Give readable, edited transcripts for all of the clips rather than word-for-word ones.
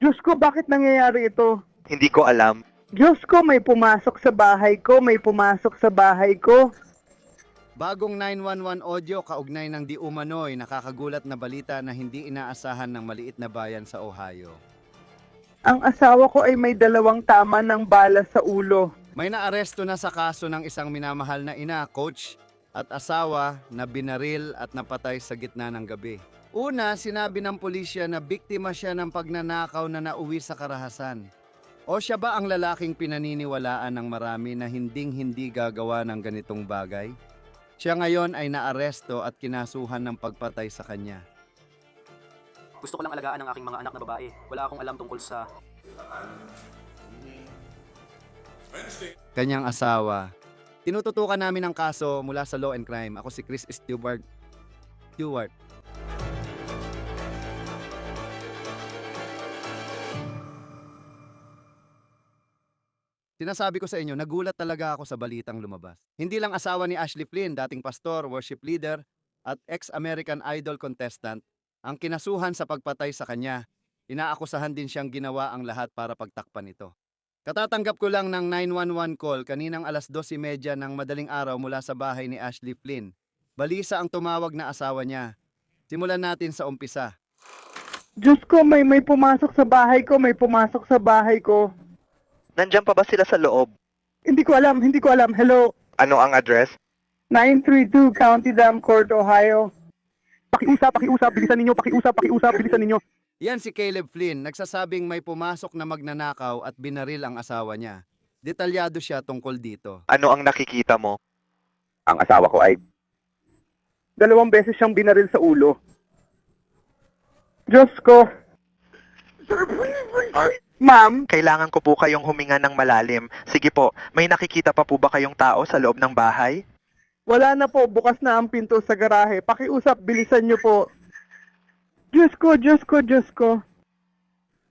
Diyos ko, bakit nangyayari ito? Hindi ko alam. Diyos ko, may pumasok sa bahay ko, may pumasok sa bahay ko. Bagong 911 audio kaugnay ng di umano'y nakakagulat na balita na hindi inaasahan ng maliit na bayan sa Ohio. Ang asawa ko ay may 2 tama ng bala sa ulo. May naaresto na sa kaso ng isang minamahal na ina, coach, at asawa na binaril at napatay sa gitna ng gabi. Una, sinabi ng pulisya na biktima siya ng pagnanakaw na nauwi sa karahasan. O siya ba ang lalaking pinaniniwalaan ng marami na hinding-hindi gagawa ng ganitong bagay? Siya ngayon ay naaresto at kinasuhan ng pagpatay sa kanya. Gusto ko lang alagaan ang aking mga anak na babae. Wala akong alam tungkol sa... Kanyang asawa. Tinututukan namin ang kaso mula sa Law and Crime. Ako si Chris Stewart. Sinasabi ko sa inyo, nagulat talaga ako sa balitang lumabas. Hindi lang asawa ni Ashley Flynn, dating pastor, worship leader, at ex-American Idol contestant, ang kinasuhan sa pagpatay sa kanya. Inaakusahan din siyang ginawa ang lahat para pagtakpan ito. Katatanggap ko lang ng 911 call kaninang alas 12:30 ng madaling araw mula sa bahay ni Ashley Flynn. Balisa ang tumawag na asawa niya. Simulan natin sa umpisa. Diyos ko, may pumasok sa bahay ko, may pumasok sa bahay ko. Nandiyan pa ba sila sa loob? Hindi ko alam. Hello, Ano ang address? 932 County Dam Court, Ohio. Pakiusap, bilisan ninyo, bilisan ninyo. Yan si Caleb Flynn, nagsasabing may pumasok na magnanakaw at binaril ang asawa niya. Detalyado siya tungkol dito. Ano ang nakikita mo? Ang asawa ko ay 2 beses siyang binaril sa ulo. Diyos ko. Ma'am, Kailangan ko po kayong huminga ng malalim. Sige po, may nakikita pa po ba kayong tao sa loob ng bahay? wala na po, bukas na ang pinto sa garahe. Pakiusap, bilisan niyo po. Diyos ko.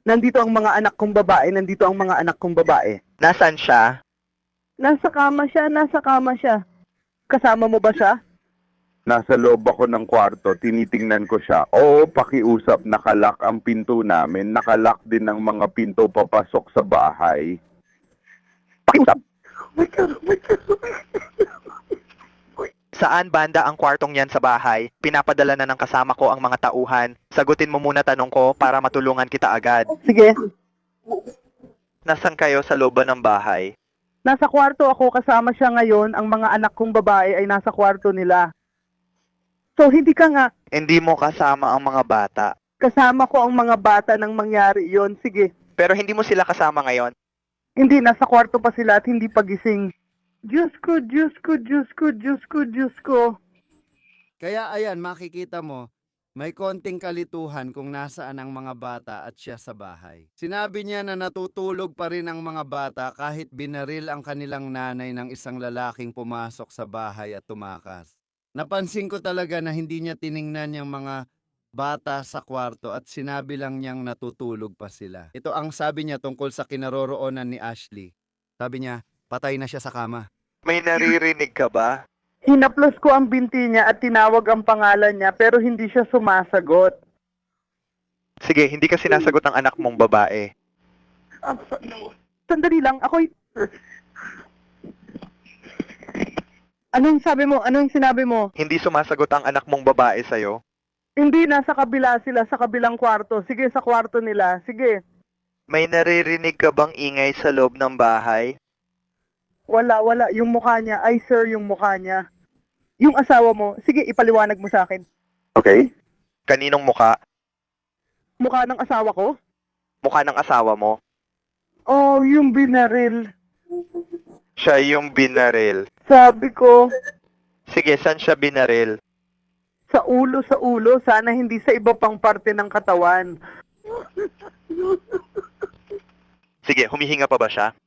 Nandito ang mga anak kong babae. Nasaan siya? Nasa kama siya. Kasama mo ba siya? Nasa loob ako ng kwarto, tinitingnan ko siya. Oo, pakiusap, nakalak ang pinto namin. Nakalak din ang mga pinto papasok sa bahay. Pakiusap. Saan banda ang kwartong yan sa bahay? Pinapadala na ng kasama ko ang mga tauhan. Sagutin mo muna tanong ko para matulungan kita agad. Sige, Nasaan kayo sa loob ng bahay? nasa kwarto ako, kasama siya ngayon. Ang mga anak kong babae ay nasa kwarto nila. So, hindi ka nga. Hindi mo kasama ang mga bata. Kasama ko ang mga bata nang mangyari yon. Sige. Pero hindi mo sila kasama ngayon. Hindi, nasa kwarto pa sila at hindi pagising. Diyos ko. Kaya ayan, makikita mo, may konting kalituhan kung nasaan ang mga bata at siya sa bahay. Sinabi niya na natutulog pa rin ang mga bata kahit binaril ang kanilang nanay ng isang lalaking pumasok sa bahay at tumakas. Napansin ko talaga na hindi niya tiningnan yung mga bata sa kwarto at sinabi lang niyang natutulog pa sila. Ito ang sabi niya tungkol sa kinaroroonan ni Ashley. Sabi niya, patay na siya sa kama. May naririnig ka ba? Hinaplos ko ang binti niya at tinawag ang pangalan niya pero hindi siya sumasagot. Sige, hindi ka sinasagot ng anak mong babae. Sandali lang, ako'y... Anong sabi mo? Anong sinabi mo? Hindi sumasagot ang anak mong babae sa'yo. Hindi, nasa kabila sila, sa kabilang kwarto. Sige, sa kwarto nila. Sige. May naririnig ka bang ingay sa loob ng bahay? Wala. Yung mukha niya. Ay, sir, yung mukha niya. Yung asawa mo. Sige, ipaliwanag mo sa akin. Okay? Kaninong muka? Mukha ng asawa ko? Mukha ng asawa mo? Oh, yung binaril. Siya yung binaril. Sabi ko, Sige, saan siya binaril? sa ulo. Sana hindi sa iba pang parte ng katawan. Sige, humihinga pa ba siya?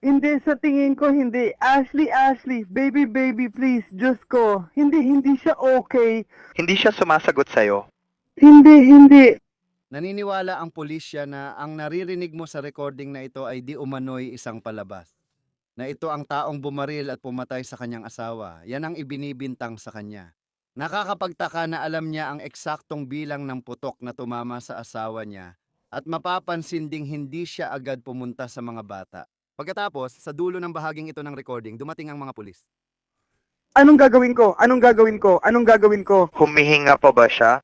Hindi, sa tingin ko, hindi. Ashley, baby, please, Diyos ko. Hindi siya okay. Hindi siya sumasagot sa'yo. Hindi. Naniniwala ang pulisya na ang naririnig mo sa recording na ito ay di umano'y isang palabas. Na ito ang taong bumaril at pumatay sa kanyang asawa. Yan ang ibinibintang sa kanya. Nakakapagtaka na alam niya ang eksaktong bilang ng putok na tumama sa asawa niya At mapapansin ding hindi siya agad pumunta sa mga bata. Pagkatapos, sa dulo ng bahaging ito ng recording, dumating ang mga pulis. Anong gagawin ko? Anong gagawin ko? Anong gagawin ko? Humihinga pa ba siya?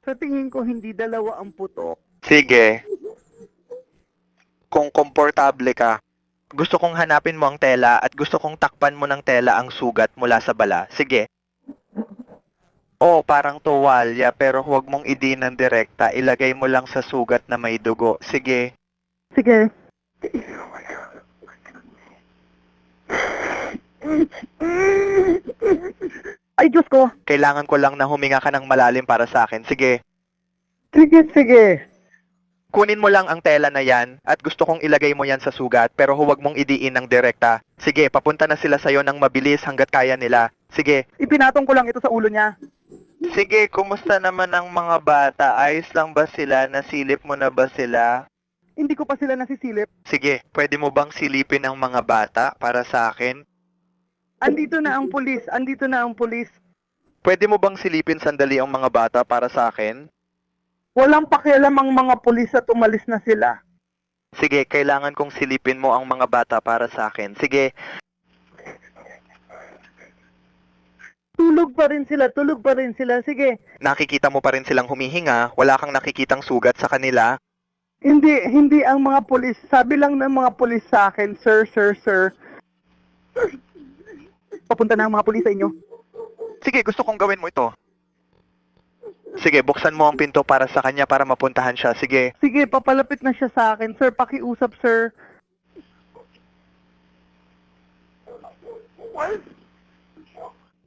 Sa tingin ko, hindi dalawa ang putok. Sige. Kung komportable ka, gusto kong hanapin mo ang tela at gusto kong takpan mo ng tela ang sugat mula sa bala. Sige. Oh, parang tuwalya pero huwag mong idiin ng direkta. Ilagay mo lang sa sugat na may dugo. Sige. Sige. Ay, Diyos ko. Kailangan ko lang na huminga ka ng malalim para sa akin. Sige. Sige, sige. Kunin mo lang ang tela na yan at gusto kong ilagay mo yan sa sugat pero huwag mong idiin ng direkta. Sige, papunta na sila sa'yo ng mabilis hanggat kaya nila. Sige. Ipinatong ko lang ito sa ulo niya. Sige, kumusta naman ang mga bata? Ayos lang ba sila? Nasilip mo na ba sila? Hindi ko pa sila nasisilip. Sige, pwede mo bang silipin ang mga bata para sa akin? Andito na ang pulis. Andito na ang pulis. Pwede mo bang silipin sandali ang mga bata para sa akin? Walang pakialam ang mga pulis at umalis na sila. Sige, kailangan kong silipin mo ang mga bata para sa akin. Sige, Tulog pa rin sila. Tulog pa rin sila. Sige. nakikita mo pa rin silang humihinga. Wala kang nakikitang sugat sa kanila. Hindi ang mga pulis. Sabi lang ng mga pulis sa akin, sir. Papunta na ang mga pulis sa inyo. Sige, gusto kong gawin mo ito. Sige, buksan mo ang pinto para sa kanya para mapuntahan siya. Sige. Sige, papalapit na siya sa akin. Sir, pakiusap, sir.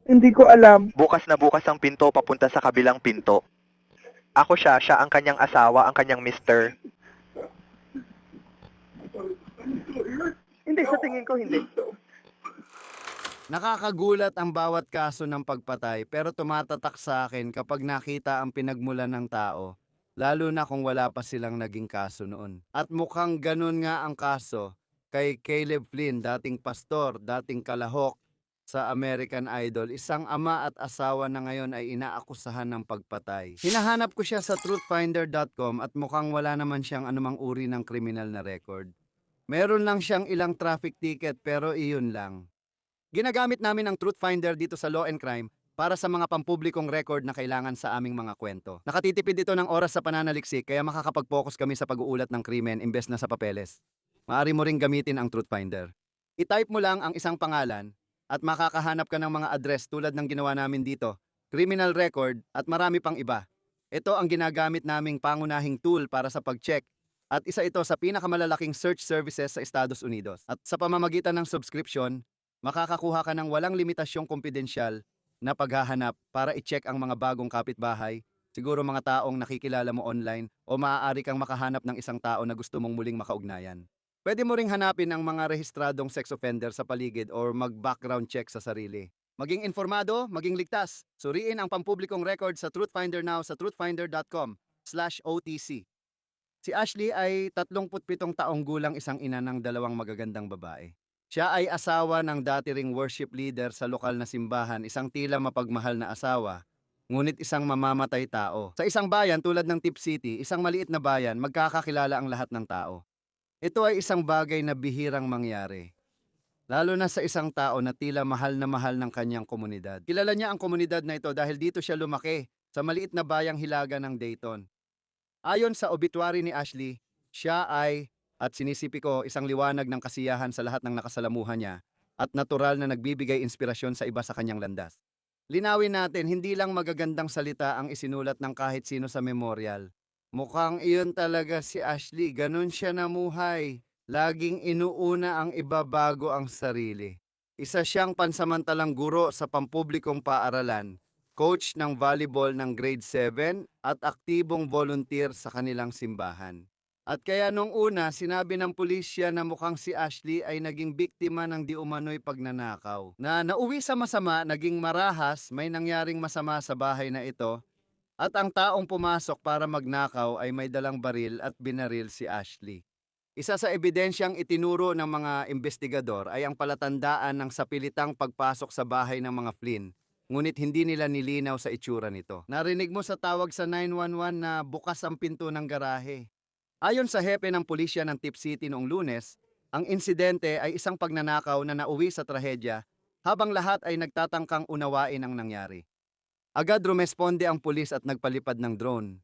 Hindi ko alam. Bukas na bukas ang pinto papunta sa kabilang pinto. Ako siya ang kanyang asawa, ang kanyang mister. Hindi, sa tingin ko hindi. Nakakagulat ang bawat kaso ng pagpatay pero tumatatak sa akin kapag nakita ang pinagmulan ng tao, lalo na kung wala pa silang naging kaso noon. At mukhang ganun nga ang kaso kay Caleb Flynn, dating pastor, dating kalahok sa American Idol. Isang ama at asawa na ngayon ay inaakusahan ng pagpatay. Hinahanap ko siya sa truthfinder.com at mukhang wala naman siyang anumang uri ng kriminal na record. Meron lang siyang ilang traffic ticket pero iyon lang. Ginagamit namin ang Truthfinder dito sa Law and Crime para sa mga pampublikong record na kailangan sa aming mga kwento. Nakatitipid ito ng oras sa pananaliksik kaya makakapag-focus kami sa pag-uulat ng krimen imbes na sa papeles. Maaari mo ring gamitin ang Truthfinder. I-type mo lang ang isang pangalan at makakahanap ka ng mga address tulad ng ginawa namin dito, criminal record at marami pang iba. Ito ang ginagamit naming pangunahing tool para sa pag-check at isa ito sa pinakamalalaking search services sa Estados Unidos. At sa pamamagitan ng subscription, makakakuha ka ng walang limitasyong kumpidensyal na paghahanap para i-check ang mga bagong kapitbahay, siguro mga taong nakikilala mo online o maaari kang makahanap ng isang tao na gusto mong muling makaugnayan. Pwede mo ring hanapin ang mga rehistradong sex offender sa paligid or mag-background check sa sarili. Maging informado, maging ligtas. Suriin ang pampublikong record sa Truthfinder now sa truthfinder.com/OTC. Si Ashley ay 37 taong gulang, isang ina ng 2 magagandang babae. Siya ay asawa ng dati ring worship leader sa lokal na simbahan, isang tila mapagmahal na asawa, ngunit isang mamamatay tao. Sa isang bayan tulad ng Tip City, isang maliit na bayan, magkakakilala ang lahat ng tao. Ito ay isang bagay na bihirang mangyari, lalo na sa isang tao na tila mahal na mahal ng kanyang komunidad. Kilala niya ang komunidad na ito dahil dito siya lumaki, sa maliit na bayang Hilaga ng Dayton. Ayon sa obituary ni Ashley, siya ay, at sinisipi ko, isang liwanag ng kasiyahan sa lahat ng nakasalamuhan niya at natural na nagbibigay inspirasyon sa iba sa kanyang landas. Linawin natin, hindi lang magagandang salita ang isinulat ng kahit sino sa memorial. Mukhang iyon talaga si Ashley, ganun siya namuhay. Laging inuuna ang iba bago ang sarili. Isa siyang pansamantalang guro sa pampublikong paaralan, coach ng volleyball ng grade 7 at aktibong volunteer sa kanilang simbahan. At kaya nung una, sinabi ng pulisya na mukhang si Ashley ay naging biktima ng di umano'y pagnanakaw. Na nauwi sa masama, naging marahas, may nangyaring masama sa bahay na ito, at ang taong pumasok para magnakaw ay may dalang baril at binaril si Ashley. Isa sa ebidensyang itinuro ng mga investigador ay ang palatandaan ng sapilitang pagpasok sa bahay ng mga Flynn, ngunit hindi nila nilinaw sa itsura nito. Narinig mo sa tawag sa 911 na bukas ang pinto ng garahe. Ayon sa hepe ng pulisya ng Tip City noong Lunes, ang insidente ay isang pagnanakaw na nauwi sa trahedya habang lahat ay nagtatangkang unawain ang nangyari. Agad rumesponde ang pulis at nagpalipad ng drone.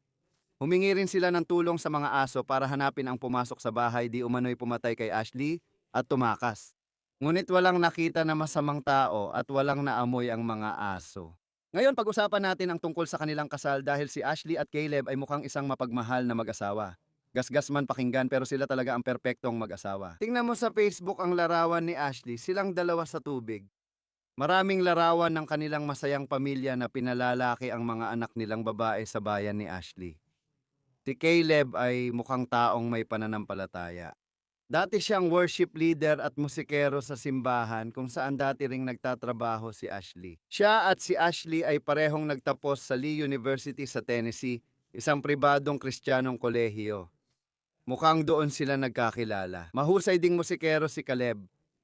Humingi rin sila ng tulong sa mga aso para hanapin ang pumasok sa bahay di umano'y pumatay kay Ashley at tumakas. Ngunit walang nakita na masamang tao at walang naamoy ang mga aso. Ngayon pag-usapan natin ang tungkol sa kanilang kasal dahil si Ashley at Caleb ay mukhang isang mapagmahal na mag-asawa. Gasgas man pakinggan pero sila talaga ang perpektong mag-asawa. Tingnan mo sa Facebook ang larawan ni Ashley, silang dalawa sa tubig. Maraming larawan ng kanilang masayang pamilya na pinalalaki ang mga anak nilang babae sa bayan ni Ashley. Si Caleb ay mukhang taong may pananampalataya. Dati siyang worship leader at musikero sa simbahan kung saan dati ring nagtatrabaho si Ashley. Siya at si Ashley ay parehong nagtapos sa Lee University sa Tennessee, isang pribadong kristyanong kolehiyo. Mukhang doon sila nagkakilala. Mahusay ding musikero si Caleb.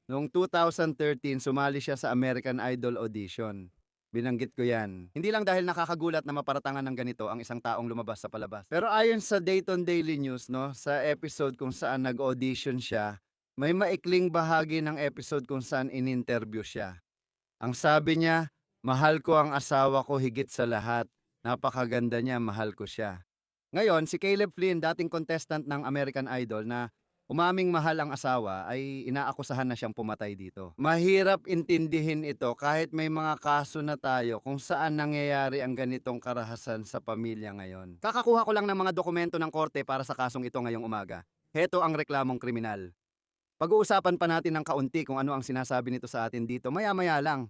Noong 2013, sumali siya sa American Idol audition. Binanggit ko yan. Hindi lang dahil nakakagulat na maparatangan ng ganito ang isang taong lumabas sa palabas. Pero ayon sa Dayton Daily News, sa episode kung saan nag-audition siya, may maikling bahagi ng episode kung saan in-interview siya. Ang sabi niya, mahal ko ang asawa ko higit sa lahat. Napakaganda niya, mahal ko siya. Ngayon, si Caleb Flynn, dating contestant ng American Idol na umaming mahal ang asawa, ay inaakusahan na siyang pumatay dito. Mahirap intindihin ito kahit may mga kaso na tayo kung saan nangyayari ang ganitong karahasan sa pamilya ngayon. Kakakuha ko lang ng mga dokumento ng korte para sa kasong ito ngayong umaga. Heto ang reklamong kriminal. Pag-uusapan pa natin ng kaunti kung ano ang sinasabi nito sa atin dito, maya-maya lang.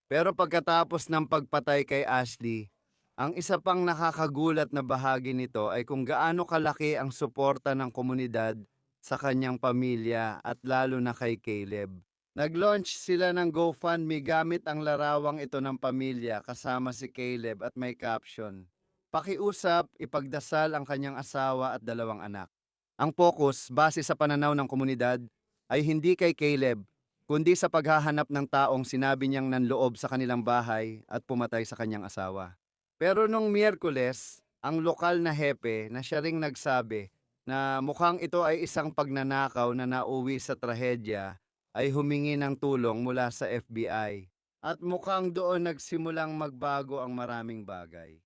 Pero pagkatapos ng pagpatay kay Ashley, ang isa pang nakakagulat na bahagi nito ay kung gaano kalaki ang suporta ng komunidad sa kanyang pamilya at lalo na kay Caleb. Nag-launch sila ng GoFundMe gamit ang larawang ito ng pamilya kasama si Caleb at may caption, "Pakiusap, ipagdasal ang kanyang asawa at 2 anak." Ang focus, base sa pananaw ng komunidad, ay hindi kay Caleb, kundi sa paghahanap ng taong sinabi niyang nanloob sa kanilang bahay at pumatay sa kanyang asawa. Pero nung Miyerkules, ang lokal na hepe na siya ring nagsabi na mukhang ito ay isang pagnanakaw na nauwi sa trahedya ay humingi ng tulong mula sa FBI. At mukhang doon nagsimulang magbago ang maraming bagay.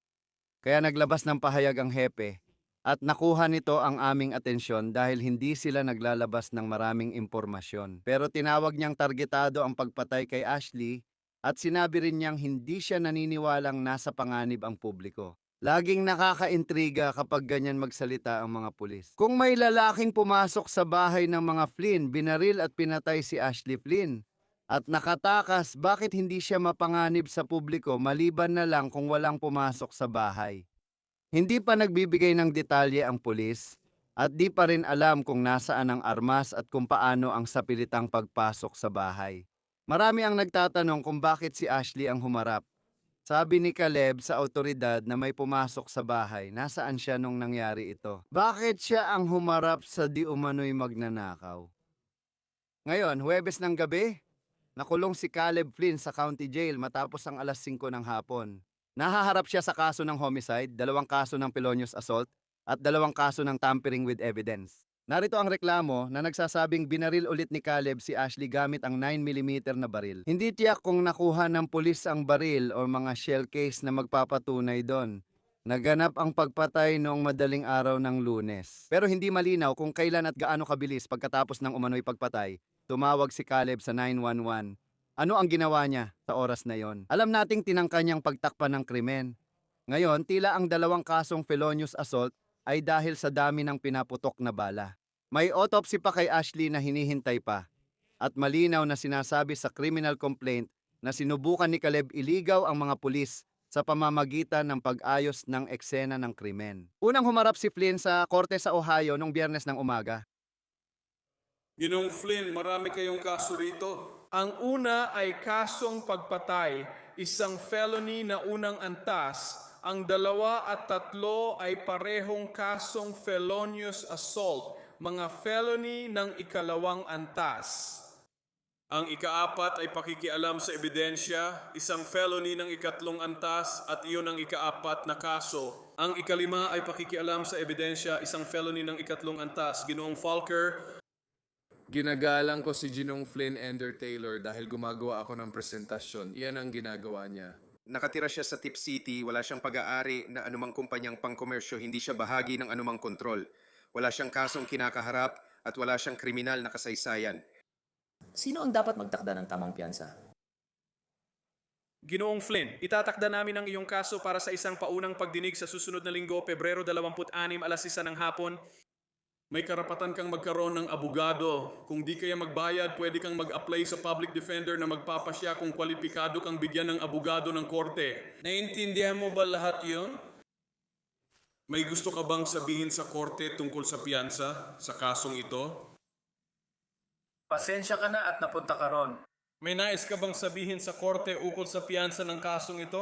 Kaya naglabas ng pahayag ang hepe at nakuha nito ang aming atensyon dahil hindi sila naglalabas ng maraming impormasyon. Pero tinawag niyang targetado ang pagpatay kay Ashley at sinabi rin niyang hindi siya naniniwalang nasa panganib ang publiko. Laging nakakaintriga kapag ganyan magsalita ang mga pulis. Kung may lalaking pumasok sa bahay ng mga Flynn, binaril at pinatay si Ashley Flynn, at nakatakas, bakit hindi siya mapanganib sa publiko maliban na lang kung walang pumasok sa bahay? Hindi pa nagbibigay ng detalye ang pulis, at di pa rin alam kung nasaan ang armas at kung paano ang sapilitang pagpasok sa bahay. Marami ang nagtatanong kung bakit si Ashley ang humarap. Sabi ni Caleb sa awtoridad na may pumasok sa bahay, nasaan siya nung nangyari ito? Bakit siya ang humarap sa di umano'y magnanakaw? Ngayon, Huwebes ng gabi, nakulong si Caleb Flynn sa county jail matapos ang alas 5 ng hapon. Nahaharap siya sa kaso ng homicide, 2 kaso ng felonious assault, at 2 kaso ng tampering with evidence. Narito ang reklamo na nagsasabing binaril ulit ni Caleb si Ashley gamit ang 9mm na baril. Hindi tiyak kung nakuha ng pulis ang baril o mga shell case na magpapatunay doon. Naganap ang pagpatay noong madaling araw ng Lunes. Pero hindi malinaw kung kailan at gaano kabilis pagkatapos ng umano'y pagpatay. Tumawag si Caleb sa 911. Ano ang ginawa niya sa oras na yon? Alam nating tinangka niyang pagtakpan ng krimen. Ngayon, tila ang 2 kasong felonious assault ay dahil sa dami ng pinaputok na bala. May autopsy pa kay Ashley na hinihintay pa. At malinaw na sinasabi sa criminal complaint na sinubukan ni Caleb iligaw ang mga pulis sa pamamagitan ng pag-ayos ng eksena ng krimen. Unang humarap si Flynn sa korte sa Ohio noong Biyernes ng umaga. Ginoong Flynn, marami kayong kaso rito. Ang una ay kasong pagpatay, isang felony na unang antas. Ang 2 at 3 ay parehong kasong felonious assault, mga felony ng 2nd antas. Ang ikaapat ay pakikialam sa ebidensya, isang felony ng ikatlong antas at iyon ang ikaapat na kaso. Ang ikalima ay pakikialam sa ebidensya, isang felony ng ikatlong antas. Ginoong Falker, Ginagalang ko si Ginong Flynn Ender Taylor dahil gumagawa ako ng presentasyon. Iyan ang ginagawa niya. Nakatira siya sa Tip City, wala siyang pag-aari na anumang kumpanyang pangkomersyo, hindi siya bahagi ng anumang kontrol. Wala siyang kasong kinakaharap at wala siyang kriminal na kasaysayan. Sino ang dapat magtakda ng tamang piyansa? Ginoong Flynn, itatakda namin ang iyong kaso para sa isang paunang pagdinig sa susunod na linggo, Pebrero 26, alas 1 ng hapon. May karapatan kang magkaroon ng abogado. Kung di kaya magbayad, pwede kang mag-apply sa public defender na magpapasya kung kwalipikado kang bigyan ng abogado ng korte. Naiintindihan mo ba lahat yun? May gusto ka bang sabihin sa korte tungkol sa piyansa, sa kasong ito? Pasensya ka na at napunta ka ron. May nais ka bang sabihin sa korte ukol sa piyansa ng kasong ito?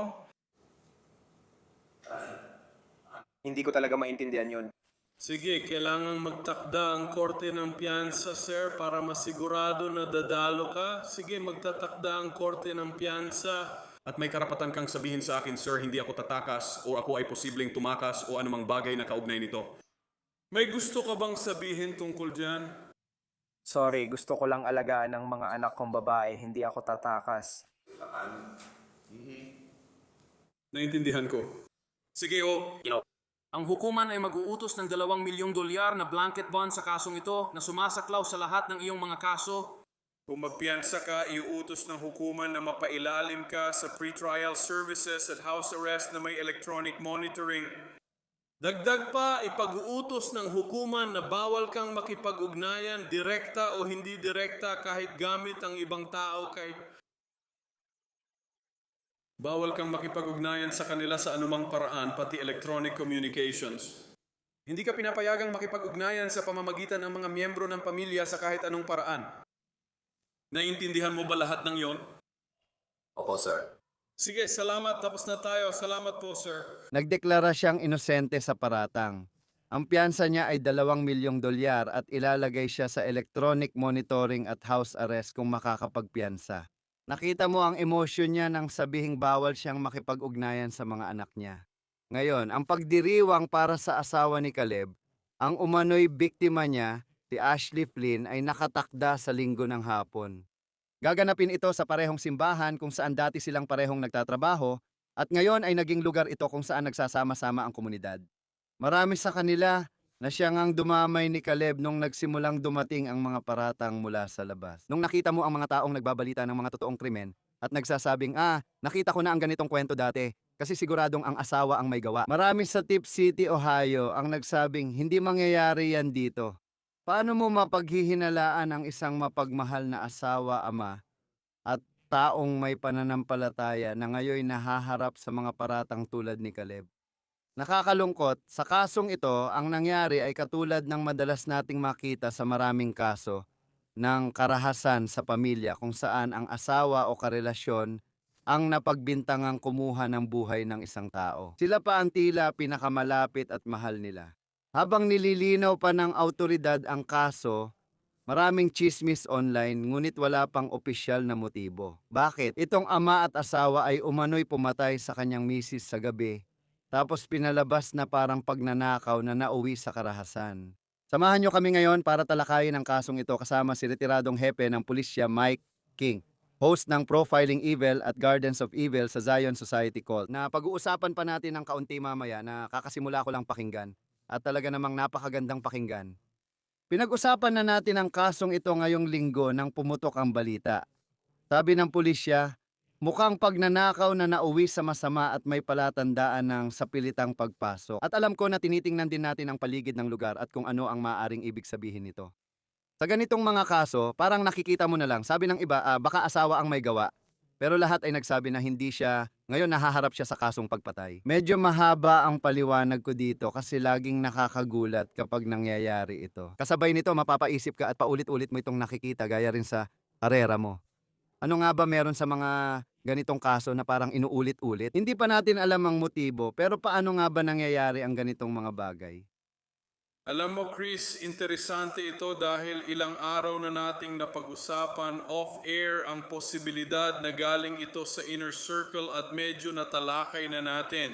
Hindi ko talaga maintindihan yon. Sige, kailangang magtakda ang korte ng piyansa, sir, para masigurado na dadalo ka. Sige, magtatakda ang korte ng piyansa. At may karapatan kang sabihin sa akin, sir, hindi ako tatakas o ako ay posibleng tumakas o anumang bagay na kaugnay nito. May gusto ka bang sabihin tungkol dyan? Sorry, gusto ko lang alagaan ng mga anak kong babae, hindi ako tatakas. Naintindihan ko. Sige, o. Ang hukuman ay mag-uutos ng $2 milyong na blanket bond sa kasong ito na sumasaklaw sa lahat ng iyong mga kaso. Kung magpiyansa ka, iuutos ng hukuman na mapailalim ka sa pretrial services at house arrest na may electronic monitoring. Dagdag pa, ipag-uutos ng hukuman na bawal kang makipag-ugnayan, direkta o hindi direkta kahit gamit ang ibang tao Bawal kang makipag-ugnayan sa kanila sa anumang paraan, pati electronic communications. Hindi ka pinapayagang makipag-ugnayan sa pamamagitan ng mga miyembro ng pamilya sa kahit anong paraan. Naiintindihan mo ba lahat ng yon? Opo, sir. Sige, salamat. Tapos na tayo. Salamat po, sir. Nagdeklara siyang inosente sa paratang. Ang piyansa niya ay $2 milyong at ilalagay siya sa electronic monitoring at house arrest kung makakapagpiyansa. Nakita mo ang emosyon niya nang sabihing bawal siyang makipag-ugnayan sa mga anak niya. Ngayon, ang pagdiriwang para sa asawa ni Caleb, ang umano'y biktima niya, si Ashley Flynn, ay nakatakda sa linggo ng hapon. Gaganapin ito sa parehong simbahan kung saan dati silang parehong nagtatrabaho at ngayon ay naging lugar ito kung saan nagsasama-sama ang komunidad. Marami sa kanila na siya ngang dumamay ni Caleb nung nagsimulang dumating ang mga paratang mula sa labas. Nung nakita mo ang mga taong nagbabalita ng mga totoong krimen at nagsasabing, nakita ko na ang ganitong kwento dati kasi siguradong ang asawa ang may gawa. Marami sa Tip City, Ohio ang nagsabing hindi mangyayari yan dito. Paano mo mapaghihinalaan ang isang mapagmahal na asawa, ama, at taong may pananampalataya na ngayon nahaharap sa mga paratang tulad ni Caleb? Nakakalungkot, sa kasong ito, ang nangyari ay katulad ng madalas nating makita sa maraming kaso ng karahasan sa pamilya kung saan ang asawa o karelasyon ang napagbintangang kumuha ng buhay ng isang tao. Sila pa ang tila pinakamalapit at mahal nila. Habang nililinaw pa ng autoridad ang kaso, maraming chismis online ngunit wala pang opisyal na motibo. Bakit? Itong ama at asawa ay umano'y pumatay sa kanyang misis sa gabi, tapos pinalabas na parang pagnanakaw na nauwi sa karahasan. Samahan nyo kami ngayon para talakayin ang kasong ito kasama si retiradong hepe ng pulisya Mike King, host ng Profiling Evil at Gardens of Evil sa Zion Society Cult, na pag-uusapan pa natin ng kaunti mamaya na kakasimula ko lang pakinggan at talaga namang napakagandang pakinggan. Pinag-usapan na natin ang kasong ito ngayong linggo nang pumutok ang balita. Sabi ng pulisya, mukhang pagnanakaw na nauwi sa masama at may palatandaan ng sapilitang pagpasok. At alam ko na tinitingnan din natin ang paligid ng lugar at kung ano ang maaaring ibig sabihin nito. Sa ganitong mga kaso, parang nakikita mo na lang, sabi ng iba, baka asawa ang may gawa. Pero lahat ay nagsabi na hindi siya, ngayon nahaharap siya sa kasong pagpatay. Medyo mahaba ang paliwanag ko dito kasi laging nakakagulat kapag nangyayari ito. Kasabay nito, mapapaisip ka at paulit-ulit mo itong nakikita gaya rin sa karera mo. Ano nga ba meron sa mga ganitong kaso na parang inuulit-ulit? Hindi pa natin alam ang motibo, pero paano nga ba nangyayari ang ganitong mga bagay? Alam mo, Chris, interesante ito dahil ilang araw na nating napag-usapan off-air ang posibilidad na galing ito sa inner circle at medyo natalakay na natin.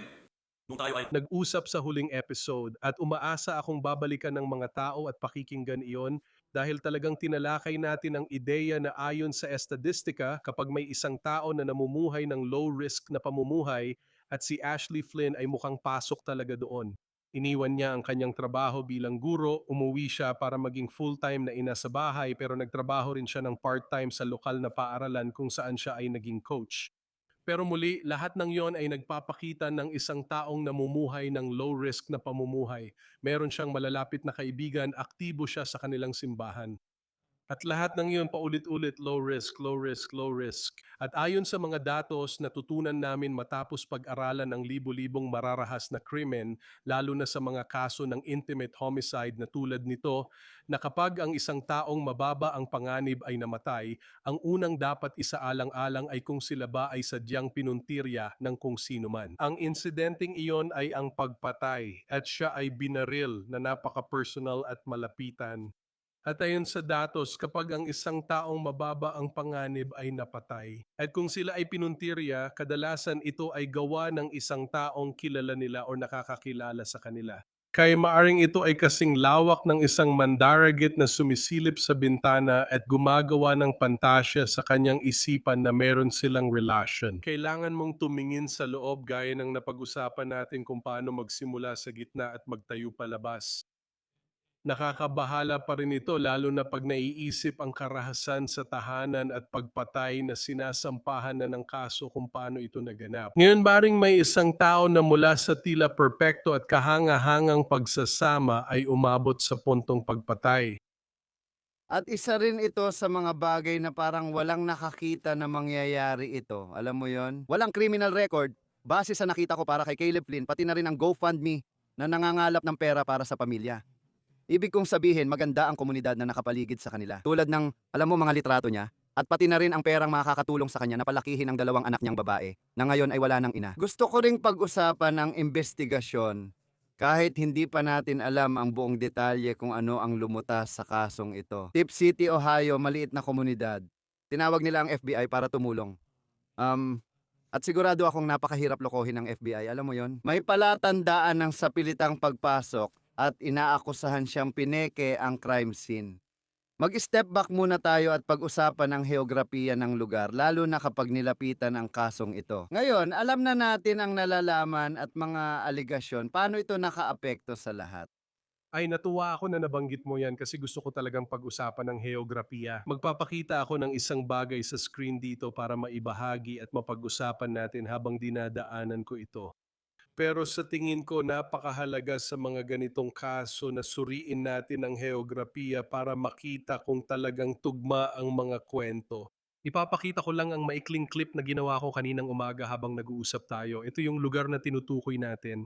Nung tayo ay Nag-usap sa huling episode at umaasa akong babalikan ng mga tao at pakikinggan iyon dahil talagang tinalakay natin ang ideya na ayon sa estadistika kapag may isang tao na namumuhay ng low-risk na pamumuhay at si Ashley Flynn ay mukhang pasok talaga doon. Iniwan niya ang kanyang trabaho bilang guro, umuwi siya para maging full-time na ina sa bahay pero nagtrabaho rin siya ng part-time sa lokal na paaralan kung saan siya ay naging coach. Pero muli, lahat ng yon ay nagpapakita ng isang taong namumuhay ng low-risk na pamumuhay. Meron siyang malalapit na kaibigan, aktibo siya sa kanilang simbahan. At lahat ng iyon paulit-ulit, low risk, low risk, low risk. At ayon sa mga datos, natutunan namin matapos pag-aralan ng libu-libong mararahas na krimen, lalo na sa mga kaso ng intimate homicide na tulad nito, na kapag ang isang taong mababa ang panganib ay namatay, ang unang dapat isaalang-alang ay kung sila ba ay sadyang pinuntirya ng kung sino man. Ang insidenteng iyon ay ang pagpatay at siya ay binaril na napaka-personal at malapitan. At ayon sa datos, kapag ang isang taong mababa ang panganib ay napatay, at kung sila ay pinuntirya, kadalasan ito ay gawa ng isang taong kilala nila o nakakakilala sa kanila. Kaya maaring ito ay kasing lawak ng isang mandaragit na sumisilip sa bintana at gumagawa ng pantasya sa kanyang isipan na meron silang relasyon. Kailangan mong tumingin sa loob gaya ng napag-usapan natin kung paano magsimula sa gitna at magtayo palabas. Nakakabahala pa rin ito lalo na pag naiisip ang karahasan sa tahanan at pagpatay na sinasampahan na ng kaso kung paano ito naganap. Ngayon baring may isang tao na mula sa tila perpekto at kahanga-hangang pagsasama ay umabot sa puntong pagpatay. At isa rin ito sa mga bagay na parang walang nakakita na mangyayari ito. Alam mo yon? Walang criminal record. Base sa nakita ko para kay Caleb Flynn, pati na rin ang GoFundMe na nangangalap ng pera para sa pamilya. Ibig kong sabihin, maganda ang komunidad na nakapaligid sa kanila. Tulad ng, alam mo, mga litrato niya, at pati na rin ang perang makakatulong sa kanya na palakihin ang 2 anak niyang babae, na ngayon ay wala ng ina. Gusto ko ring pag-usapan ang investigasyon, kahit hindi pa natin alam ang buong detalye kung ano ang lumutas sa kasong ito. Tip City, Ohio, maliit na komunidad. Tinawag nila ang FBI para tumulong. At sigurado akong napakahirap lokohin ng FBI, alam mo yon? May palatandaan ng sapilitang pagpasok at inaakusahan siyang pineke ang crime scene. Mag-step back muna tayo at pag-usapan ang heograpiya ng lugar, lalo na kapag nilapitan ang kasong ito. Ngayon, alam na natin ang nalalaman at mga aligasyon. Paano ito nakaapekto sa lahat? Ay natuwa ako na nabanggit mo yan kasi gusto ko talagang pag-usapan ng heograpiya. Magpapakita ako ng isang bagay sa screen dito para maibahagi at mapag-usapan natin habang dinadaanan ko ito. Pero sa tingin ko napakahalaga sa mga ganitong kaso na suriin natin ang heograpiya para makita kung talagang tugma ang mga kwento. Ipapakita ko lang ang maikling clip na ginawa ko kaninang umaga habang nag-uusap tayo. Ito yung lugar na tinutukoy natin.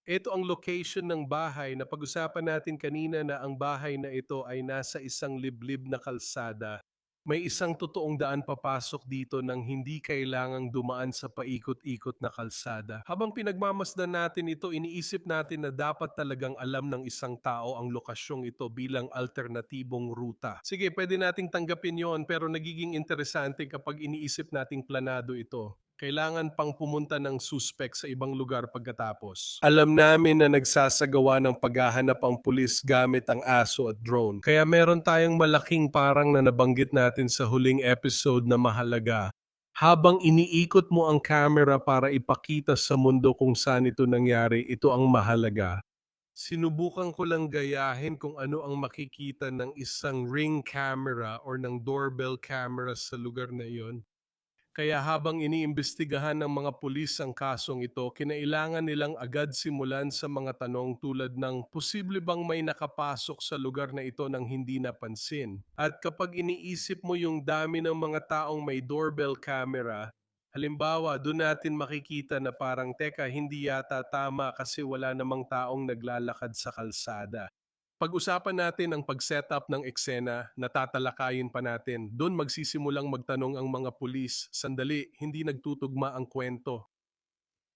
Ito ang location ng bahay na pag-usapan natin kanina na ang bahay na ito ay nasa isang liblib na kalsada. May isang totoong daan papasok dito nang hindi kailangang dumaan sa paikot-ikot na kalsada. Habang pinagmamasdan natin ito, iniisip natin na dapat talagang alam ng isang tao ang lokasyong ito bilang alternatibong ruta. Sige, pwede nating tanggapin yon pero nagiging interesante kapag iniisip nating planado ito. Kailangan pang pumunta ng suspect sa ibang lugar pagkatapos. Alam namin na nagsasagawa ng paghahanap ang pulis gamit ang aso at drone. Kaya meron tayong malaking parang na nabanggit natin sa huling episode na mahalaga. Habang iniikot mo ang camera para ipakita sa mundo kung saan ito nangyari, ito ang mahalaga. Sinubukan ko lang gayahin kung ano ang makikita ng isang ring camera or ng doorbell camera sa lugar na iyon. Kaya habang iniimbestigahan ng mga pulis ang kasong ito, kinailangan nilang agad simulan sa mga tanong tulad ng posible bang may nakapasok sa lugar na ito nang hindi napansin. At kapag iniisip mo yung dami ng mga taong may doorbell camera, halimbawa doon natin makikita na parang teka hindi yata tama kasi wala namang taong naglalakad sa kalsada. Pag-usapan natin ang pag-setup ng eksena, natatalakayin pa natin. Doon magsisimulang magtanong ang mga pulis, sandali, hindi nagtutugma ang kwento.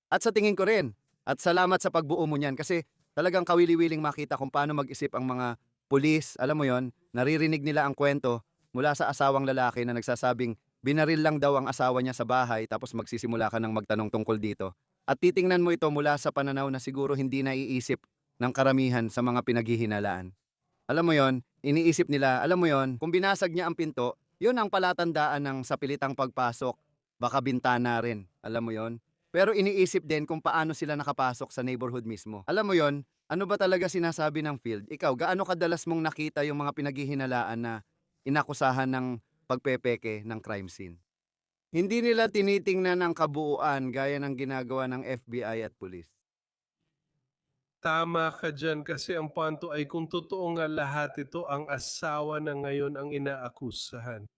At sa tingin ko rin, at salamat sa pagbuo mo niyan kasi Talagang kawili-wiling makita kung paano mag-isip ang mga pulis, alam mo yon, naririnig nila ang kwento mula sa asawang lalaki na nagsasabing binaril lang daw ang asawa niya sa bahay tapos magsisimula ka ng magtanong tungkol dito. At titingnan mo ito mula sa pananaw na siguro hindi naiisip ng karamihan sa mga pinaghihinalaan. Alam mo yon, iniisip nila, alam mo yon, kung binasag niya ang pinto, yun ang palatandaan ng sapilitang pagpasok, baka bintana rin, alam mo yon. Pero iniisip din kung paano sila nakapasok sa neighborhood mismo. Alam mo yon, ano ba talaga sinasabi ng field? Ikaw, gaano kadalas mong nakita yung mga pinaghihinalaan na inakusahan ng pagpepeke ng crime scene? Hindi nila tinitingnan ang kabuuan gaya ng ginagawa ng FBI at pulis. Tama ka dyan kasi ang panto ay kung totoo nga lahat ito, ang asawa na ngayon ang inaakusahan.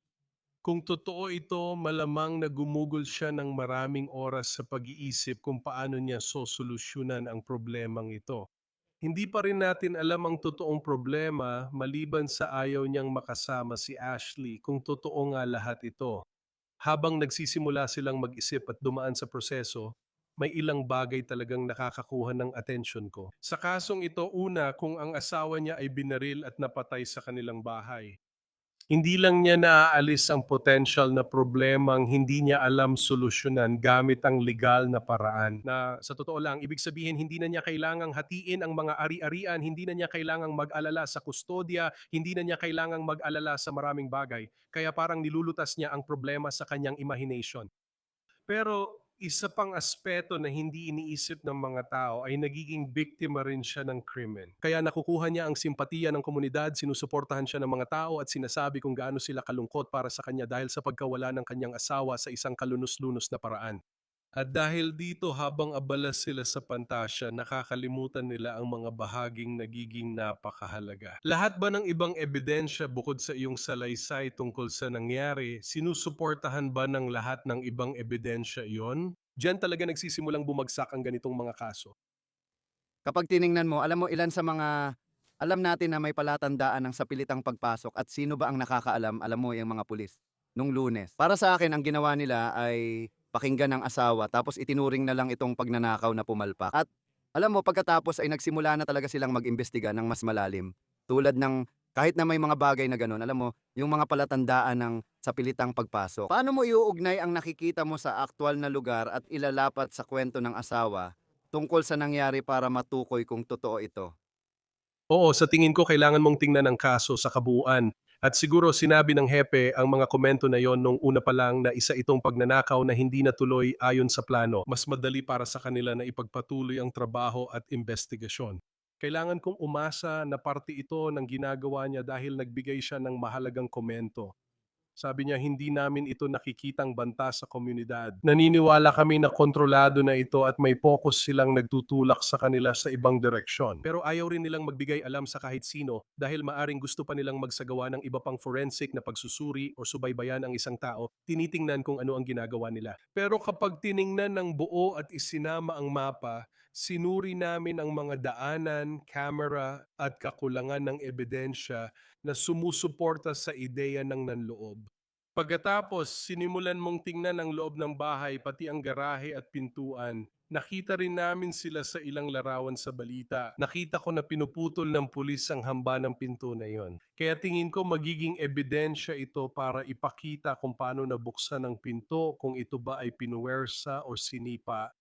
Kung totoo ito, malamang na gumugol siya ng maraming oras sa pag-iisip kung paano niya sosolusyunan ang problemang ito. Hindi pa rin natin alam ang totoong problema maliban sa ayaw niyang makasama si Ashley kung totoo nga lahat ito. Habang nagsisimula silang mag-isip at dumaan sa proseso, may ilang bagay talagang nakakakuha ng atensyon ko. Sa kasong ito, una, kung ang asawa niya ay binaril at napatay sa kanilang bahay. Hindi lang niya naaalis ang potential na problemang hindi niya alam solusyonan gamit ang legal na paraan. Na sa totoo lang, ibig sabihin hindi na niya kailangang hatiin ang mga ari-arian, hindi na niya kailangang mag-alala sa kustodya, hindi na niya kailangang mag-alala sa maraming bagay. Kaya parang nilulutas niya ang problema sa kanyang imagination. Pero isa pang aspeto na hindi iniisip ng mga tao ay nagiging biktima rin siya ng krimen. Kaya nakukuha niya ang simpatiya ng komunidad, sinusuportahan siya ng mga tao at sinasabi kung gaano sila kalungkot para sa kanya dahil sa pagkawala ng kanyang asawa sa isang kalunos-lunos na paraan. At dahil dito habang abala sila sa pantasya, nakakalimutan nila ang mga bahaging nagiging napakahalaga. Lahat ba ng ibang ebidensya bukod sa iyong salaysay tungkol sa nangyari, sinusuportahan ba ng lahat ng ibang ebidensya iyon? Diyan talaga nagsisimulang bumagsak ang ganitong mga kaso. Kapag tiningnan mo, alam mo ilan sa mga alam natin na may palatandaan ng sapilitang pagpasok at sino ba ang nakakaalam, alam mo yung mga pulis, nung Lunes. Para sa akin, ang ginawa nila ay pakinggan ng asawa tapos itinuring na lang itong pagnanakaw na pumalpak. At alam mo, pagkatapos ay nagsimula na talaga silang mag-imbestiga ng mas malalim. Tulad ng kahit na may mga bagay na ganun, alam mo, yung mga palatandaan ng sapilitang pagpasok. Paano mo iuugnay ang nakikita mo sa aktual na lugar at ilalapat sa kwento ng asawa tungkol sa nangyari para matukoy kung totoo ito? Oo, sa tingin ko kailangan mong tingnan ang kaso sa kabuuan. At siguro sinabi ng hepe ang mga komento na yon nung una pa lang na isa itong pagnanakaw na hindi natuloy ayon sa plano. Mas madali para sa kanila na ipagpatuloy ang trabaho at investigasyon. Kailangan kong umasa na parte ito ng ginagawa niya dahil nagbigay siya ng mahalagang komento. Sabi niya, hindi namin ito nakikitang banta sa komunidad. Naniniwala kami na kontrolado na ito at may focus silang nagtutulak sa kanila sa ibang direksyon. Pero ayaw rin nilang magbigay alam sa kahit sino dahil maaring gusto pa nilang magsagawa ng iba pang forensic na pagsusuri o subaybayan ang isang tao, tinitingnan kung ano ang ginagawa nila. Pero kapag tiningnan ng buo at isinama ang mapa, sinuri namin ang mga daanan, camera at kakulangan ng ebidensya na sumusuporta sa ideya ng nanloob. Pagkatapos, sinimulan mong tingnan ang loob ng bahay, pati ang garahe at pintuan. Nakita rin namin sila sa ilang larawan sa balita. Nakita ko na pinuputol ng pulis ang hamba ng pinto na yon. Kaya tingin ko magiging ebidensya ito para ipakita kung paano nabuksan ang pinto, kung ito ba ay pinuwersa o sinipa.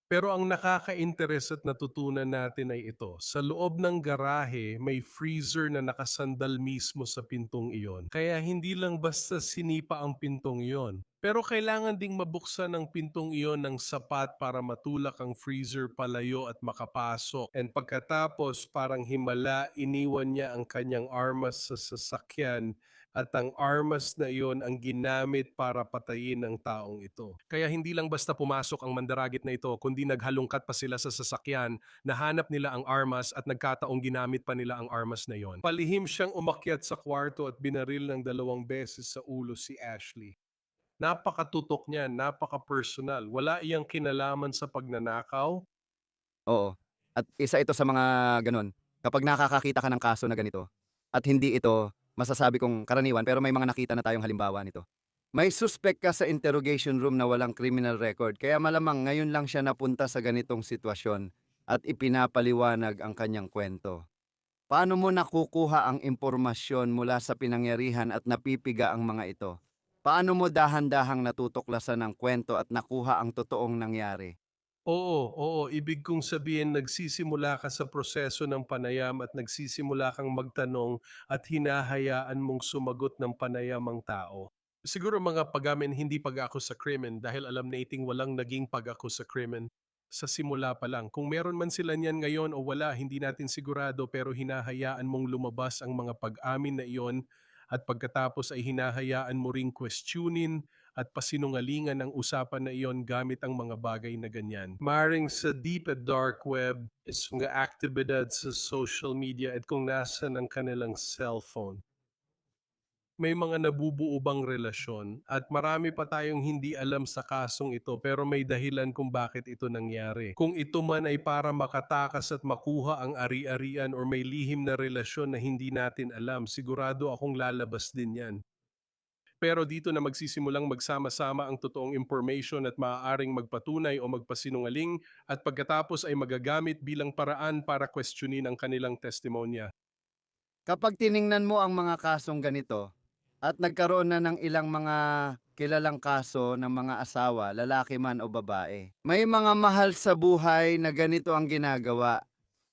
Pero ang nakaka-interes at natutunan natin ay ito. Sa loob ng garahe, may freezer na nakasandal mismo sa pintong iyon. Kaya hindi lang basta sinipa ang pintong iyon. Pero kailangan ding mabuksan ang pintong iyon ng sapat para matulak ang freezer palayo at makapasok. And pagkatapos, parang himala, iniwan niya ang kanyang armas sa sasakyan at ang armas na iyon ang ginamit para patayin ang taong ito. Kaya hindi lang basta pumasok ang mandaragit na ito, kundi naghalungkat pa sila sa sasakyan, nahanap nila ang armas at nagkataong ginamit pa nila ang armas na iyon. Palihim siyang umakyat sa kwarto at binaril ng 2 beses sa ulo si Ashley. Napakatutok niya, napaka-personal. Wala iyang kinalaman sa pagnanakaw. Oo. At isa ito sa mga ganun. Kapag nakakakita ka ng kaso na ganito at hindi ito masasabi kong karaniwan pero may mga nakita na tayong halimbawa nito. May suspect ka sa interrogation room na walang criminal record kaya malamang ngayon lang siya napunta sa ganitong sitwasyon. at ipinapaliwanag ang kanyang kwento. Paano mo nakukuha ang impormasyon mula sa pinangyarihan at napipiga ang mga ito? Paano mo dahan-dahang natutuklasan ang kwento at nakuha ang totoong nangyari? Oo, ibig kong sabihin nagsisimula ka sa proseso ng panayam at nagsisimula kang magtanong at hinahayaan mong sumagot ng panayam ang tao. Siguro mga pagamin hindi pag-ako sa krimen dahil alam nating walang naging pag-ako sa krimen sa simula pa lang. Kung meron man sila niyan ngayon o wala, hindi natin sigurado pero hinahayaan mong lumabas ang mga pag-amin na iyon at pagkatapos ay hinahayaan mo ring questionin at pasinungalingan ang usapan na iyon gamit ang mga bagay na ganyan. Maring sa deep at dark web is mga aktibidad sa social media at kung nasan ang kanilang cellphone. May mga nabubuo bang relasyon at marami pa tayong hindi alam sa kasong ito pero may dahilan kung bakit ito nangyari. Kung ito man ay para makatakas at makuha ang ari-arian or may lihim na relasyon na hindi natin alam, sigurado akong lalabas din yan. Pero dito na magsisimulang magsama-sama ang totoong information at maaaring magpatunay o magpasinungaling at pagkatapos ay magagamit bilang paraan para questionin ang kanilang testimonya. Kapag tiningnan mo ang mga kasong ganito, at nagkaroon na ng ilang mga kilalang kaso ng mga asawa, lalaki man o babae. May mga mahal sa buhay na ganito ang ginagawa.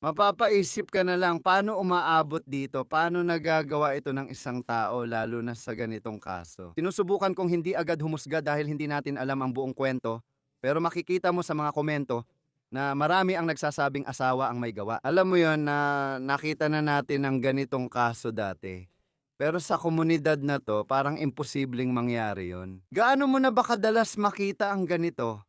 Mapapaisip ka na lang, paano umaabot dito? Paano nagagawa ito ng isang tao, lalo na sa ganitong kaso? Sinusubukan kong hindi agad humusga dahil hindi natin alam ang buong kwento, pero makikita mo sa mga komento na marami ang nagsasabing asawa ang may gawa. Alam mo yon na nakita na natin ang ganitong kaso dati. Pero sa komunidad na to, parang imposibleng mangyari yon. Gaano mo na ba kadalas makita ang ganito?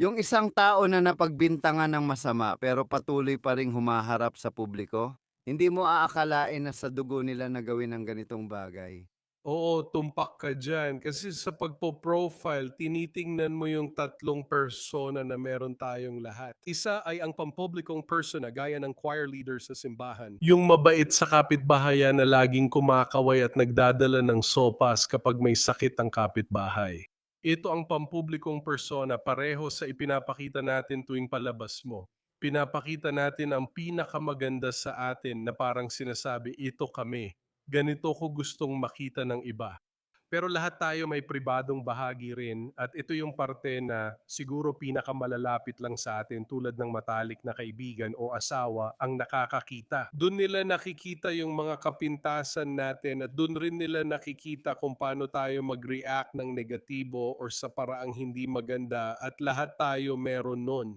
Yung isang tao na napagbintangan ng masama pero patuloy pa ring humaharap sa publiko? Hindi mo aakalain na sa dugo nila na gawin ang ganitong bagay. Oo, tumpak ka dyan. Kasi sa pagpo-profile, tinitingnan mo yung tatlong persona na meron tayong lahat. Isa ay ang pampublikong persona gaya ng choir leader sa simbahan. Yung mabait sa kapitbahayan na laging kumakaway at nagdadala ng sopas kapag may sakit ang kapitbahay. Ito ang pampublikong persona pareho sa ipinapakita natin tuwing palabas mo. Pinapakita natin ang pinakamaganda sa atin na parang sinasabi, ito kami. Ganito ko gustong makita ng iba. Pero lahat tayo may pribadong bahagi rin at ito yung parte na siguro pinakamalalapit lang sa atin tulad ng matalik na kaibigan o asawa ang nakakakita. Doon nila nakikita yung mga kapintasan natin at doon rin nila nakikita kung paano tayo mag-react ng negatibo or sa paraang hindi maganda at lahat tayo meron nun.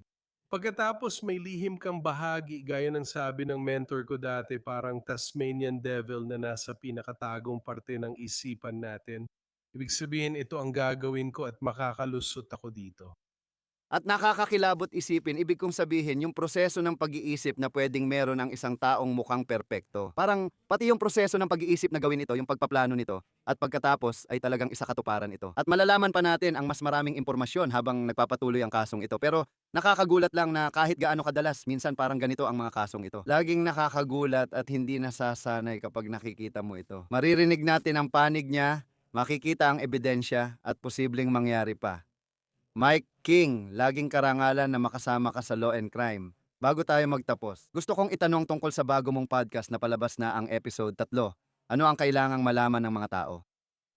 Pagkatapos may lihim kang bahagi gaya ng sabi ng mentor ko dati parang Tasmanian devil na nasa pinakatagong parte ng isipan natin. Ibig sabihin ito ang gagawin ko at makakalusot ako dito. At nakakakilabot isipin, ibig kong sabihin, yung proseso ng pag-iisip na pwedeng meron ang isang taong mukhang perpekto. Parang pati yung proseso ng pag-iisip na gawin ito, yung pagpaplano nito, at pagkatapos ay talagang isa katuparan ito. At malalaman pa natin ang mas maraming impormasyon habang nagpapatuloy ang kasong ito. Pero nakakagulat lang na kahit gaano kadalas, minsan parang ganito ang mga kasong ito. Laging nakakagulat at hindi nasasanay kapag nakikita mo ito. Maririnig natin ang panig niya, makikita ang ebidensya at posibleng mangyari pa. Mike King, laging karangalan na makasama ka sa Law and Crime. Bago tayo magtapos, gusto kong itanong tungkol sa bago mong podcast na palabas na ang episode 3. Ano ang kailangang malaman ng mga tao?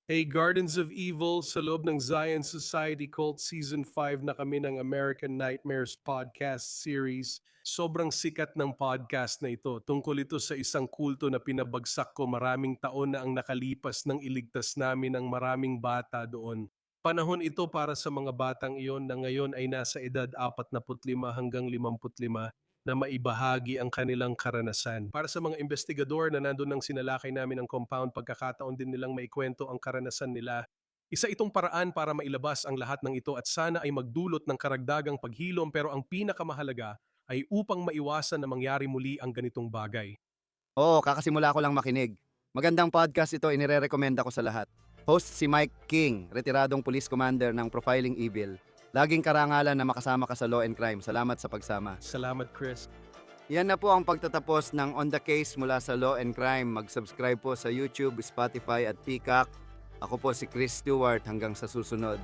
Hey, Gardens of Evil, sa loob ng Zion Society Cult Season 5 na kami ng American Nightmares Podcast Series. Sobrang sikat ng podcast na ito. Tungkol ito sa isang kulto na pinabagsak ko maraming taon na ang nakalipas nang iligtas namin ang maraming bata doon. Panahon ito para sa mga batang iyon na ngayon ay nasa edad 45 hanggang 55 na maibahagi ang kanilang karanasan. Para sa mga investigador na nandun nang sinalakay namin ang compound, pagkakataon din nilang maikwento ang karanasan nila. Isa itong paraan para mailabas ang lahat ng ito at sana ay magdulot ng karagdagang paghilom pero ang pinakamahalaga ay upang maiwasan na mangyari muli ang ganitong bagay. Oo, kakasimula ko lang makinig. Magandang podcast ito, inirerekomenda ko sa lahat. Host si Mike King, retiradong police commander ng Profiling Evil. Laging karangalan na makasama ka sa Law and Crime. Salamat sa pagsama. Salamat, Chris. Yan na po ang pagtatapos ng On The Case mula sa Law and Crime. Mag-subscribe po sa YouTube, Spotify at Peacock. Ako po si Chris Stewart. Hanggang sa susunod.